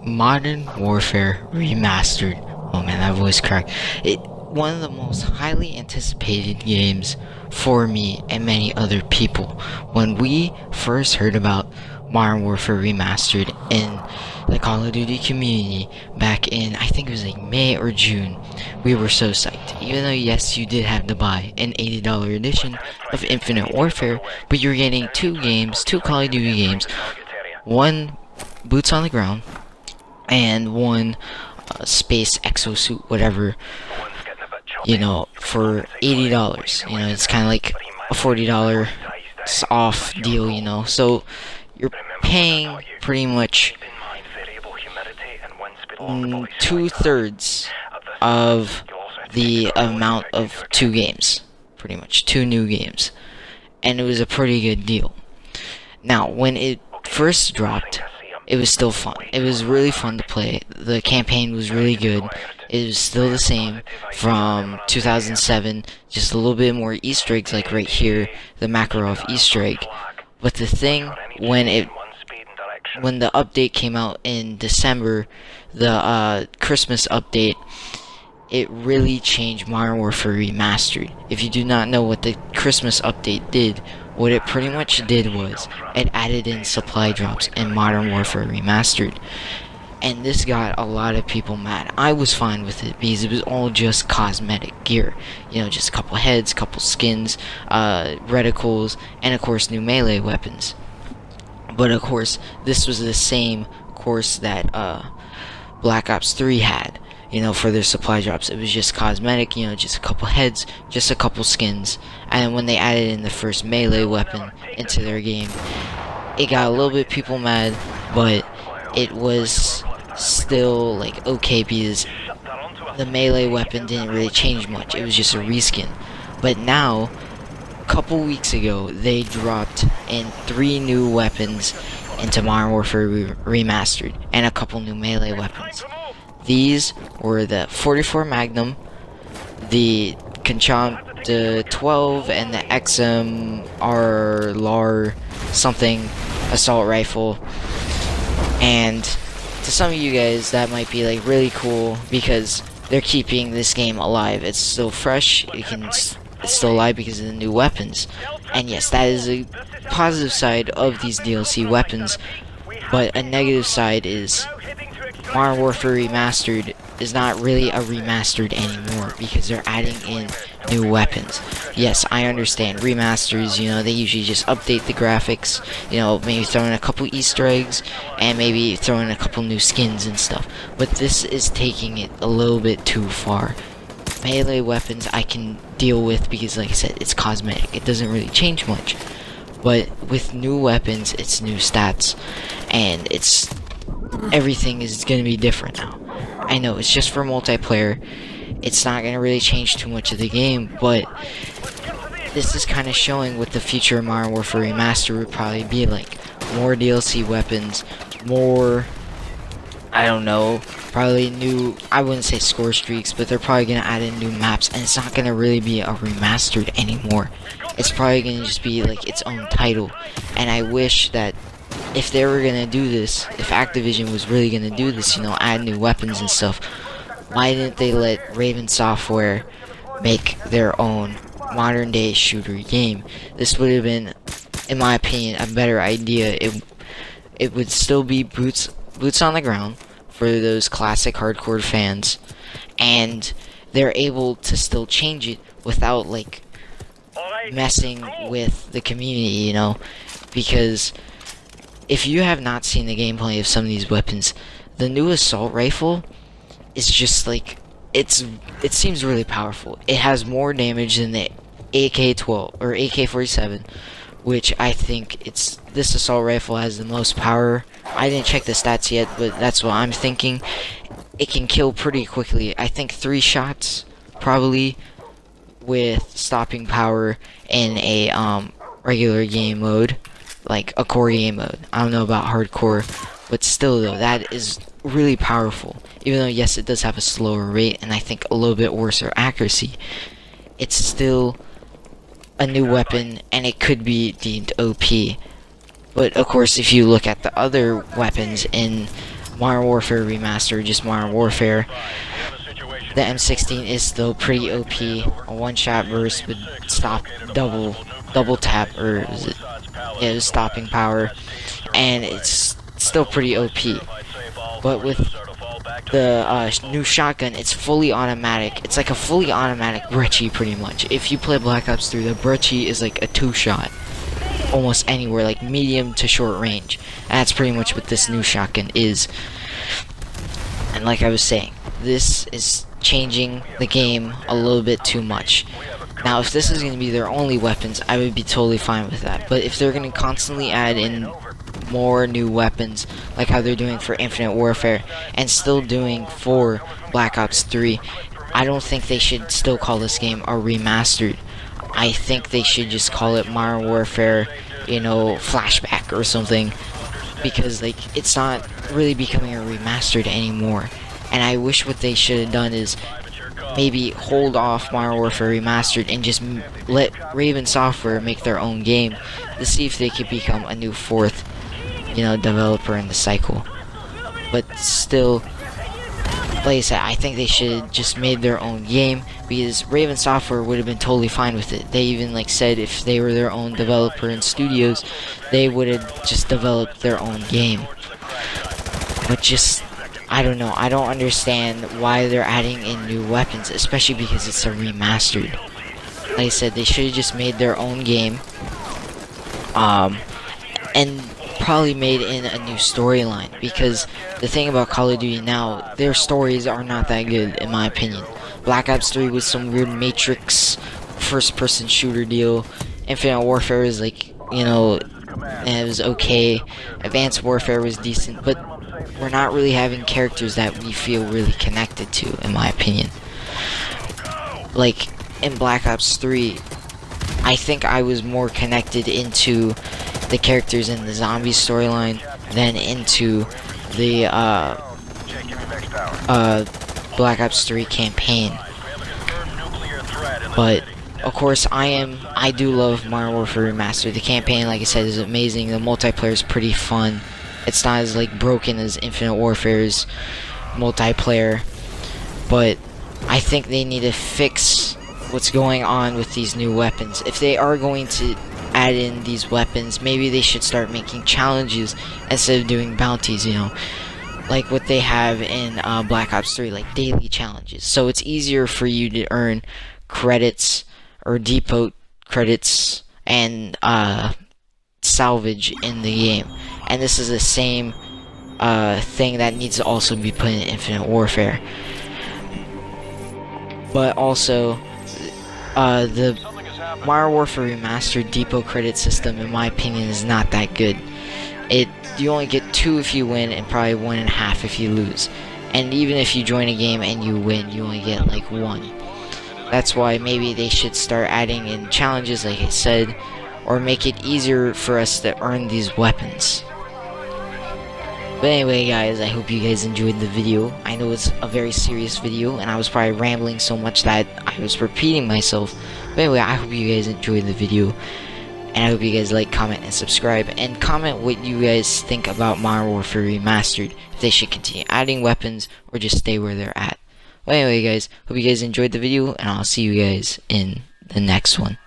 Modern Warfare Remastered. Oh man, that voice cracked. One of the most highly anticipated games for me and many other people. When we first heard about Modern Warfare Remastered in the Call of Duty community back in, I think it was like May or June, we were so psyched. Even though, yes, you did have to buy an $80 edition of Infinite Warfare, but you're getting two Call of Duty games, one Boots on the Ground, and one space exosuit, whatever, for $80. It's kind of like a $40 off deal, so you're paying pretty much 2/3 of the amount of two games, pretty much two new games, and it was a pretty good deal. Now, when it first dropped, it was still fun. It was really fun to play. The campaign was really good. It was still the same from 2007, just a little bit more Easter eggs, like right here, the Makarov Easter egg. But the thing, when the update came out in December, the Christmas update, it really changed Modern Warfare Remastered. If you do not know what the Christmas update did, what it pretty much did was it added in supply drops in Modern Warfare Remastered. And this got a lot of people mad. I was fine with it because it was all just cosmetic gear. Just a couple heads, couple skins, reticles, and of course new melee weapons. But of course, this was the same course that Black Ops 3 had. For their supply drops. It was just cosmetic, just a couple heads, just a couple skins. And when they added in the first melee weapon into their game, it got a little bit people mad, but it was still like okay because the melee weapon didn't really change much. It was just a reskin. But now, a couple weeks ago, they dropped in 3 new weapons into Modern Warfare Remastered and a couple new melee weapons. These were the 44 Magnum, the Kancham, the 12, and the XMR LAR something assault rifle. And to some of you guys, that might be like really cool because they're keeping this game alive. It's still fresh. It's still alive because of the new weapons. And yes, that is a positive side of these DLC weapons. But a negative side is Modern Warfare Remastered is not really a remastered anymore because they're adding in new weapons. Yes, I understand. Remasters, they usually just update the graphics, maybe throw in a couple Easter eggs, and maybe throw in a couple new skins and stuff. But this is taking it a little bit too far. Melee weapons I can deal with because, like I said, it's cosmetic. It doesn't really change much. But with new weapons, it's new stats, and everything is going to be different now. I know, it's just for multiplayer. It's not going to really change too much of the game, but this is kind of showing what the future of Modern Warfare Remastered would probably be like. More DLC weapons, more, I don't know, probably new, I wouldn't say score streaks, but they're probably going to add in new maps, and it's not going to really be a remastered anymore. It's probably going to just be like its own title, and I wish that if they were gonna do this, if Activision was really gonna do this, add new weapons and stuff, why didn't they let Raven Software make their own modern day shooter game? This would have been, in my opinion, a better idea. It would still be boots on the ground for those classic hardcore fans, and they're able to still change it without like messing with the community, because if you have not seen the gameplay of some of these weapons, the new assault rifle is just like, it seems really powerful. It has more damage than the AK-12 or AK-47, which I think this assault rifle has the most power. I didn't check the stats yet, but that's what I'm thinking. It can kill pretty quickly. I think 3 shots probably with stopping power in a regular game mode. Like a core game mode. I don't know about hardcore, but still though, that is really powerful. Even though yes, it does have a slower rate and I think a little bit worse accuracy, it's still a new weapon and it could be deemed OP. But of course, if you look at the other weapons in Modern Warfare Remastered, just Modern Warfare, the M16 is still pretty OP. A one-shot burst would stop double tap, or is it? Yeah, it was stopping power, and it's still pretty OP. But with the new shotgun, it's fully automatic. It's like a fully automatic brecci, pretty much. If you play Black Ops 3, the brecci is like a 2-shot, almost anywhere, like medium to short range. And that's pretty much what this new shotgun is. And like I was saying, this is changing the game a little bit too much. Now, if this is going to be their only weapons, I would be totally fine with that. But if they're going to constantly add in more new weapons, like how they're doing for Infinite Warfare, and still doing for Black Ops 3, I don't think they should still call this game a remastered. I think they should just call it Modern Warfare, you know, Flashback or something, because like it's not really becoming a remastered anymore. And I wish what they should have done is maybe hold off Modern Warfare Remastered and just let Raven Software make their own game to see if they could become a new fourth, you know, developer in the cycle. But still, like I said, I think they should have just made their own game, because Raven Software would have been totally fine with it. They even like said if they were their own developer in studios, they would have just developed their own game. But just, I don't know, I don't understand why they're adding in new weapons, especially because it's a remastered. Like I said, they should have just made their own game, and probably made in a new storyline, because the thing about Call of Duty now, their stories are not that good, in my opinion. Black Ops 3 was some weird Matrix first-person shooter deal. Infinite Warfare was like, you know, it was okay. Advanced Warfare was decent, but we're not really having characters that we feel really connected to, in my opinion. Like, in Black Ops 3, I think I was more connected into the characters in the zombie storyline than into the Black Ops 3 campaign. But of course, I do love Modern Warfare Remastered. The campaign, like I said, is amazing. The multiplayer is pretty fun. It's not as like broken as Infinite Warfare's multiplayer, but I think they need to fix what's going on with these new weapons. If they are going to add in these weapons, maybe they should start making challenges instead of doing bounties, you know, like what they have in Black Ops 3, like daily challenges. So it's easier for you to earn credits or depot credits and salvage in the game. And this is the same thing that needs to also be put in Infinite Warfare. But also, the Modern Warfare Remastered depot credit system, in my opinion, is not that good. You only get 2 if you win, and probably 1.5 if you lose. And even if you join a game and you win, you only get like 1. That's why maybe they should start adding in challenges, like I said, or make it easier for us to earn these weapons. But anyway, guys, I hope you guys enjoyed the video. I know it's a very serious video, and I was probably rambling so much that I was repeating myself. But anyway, I hope you guys enjoyed the video, and I hope you guys like, comment, and subscribe. And comment what you guys think about Modern Warfare Remastered, if they should continue adding weapons or just stay where they're at. Well, anyway, guys, hope you guys enjoyed the video, and I'll see you guys in the next one.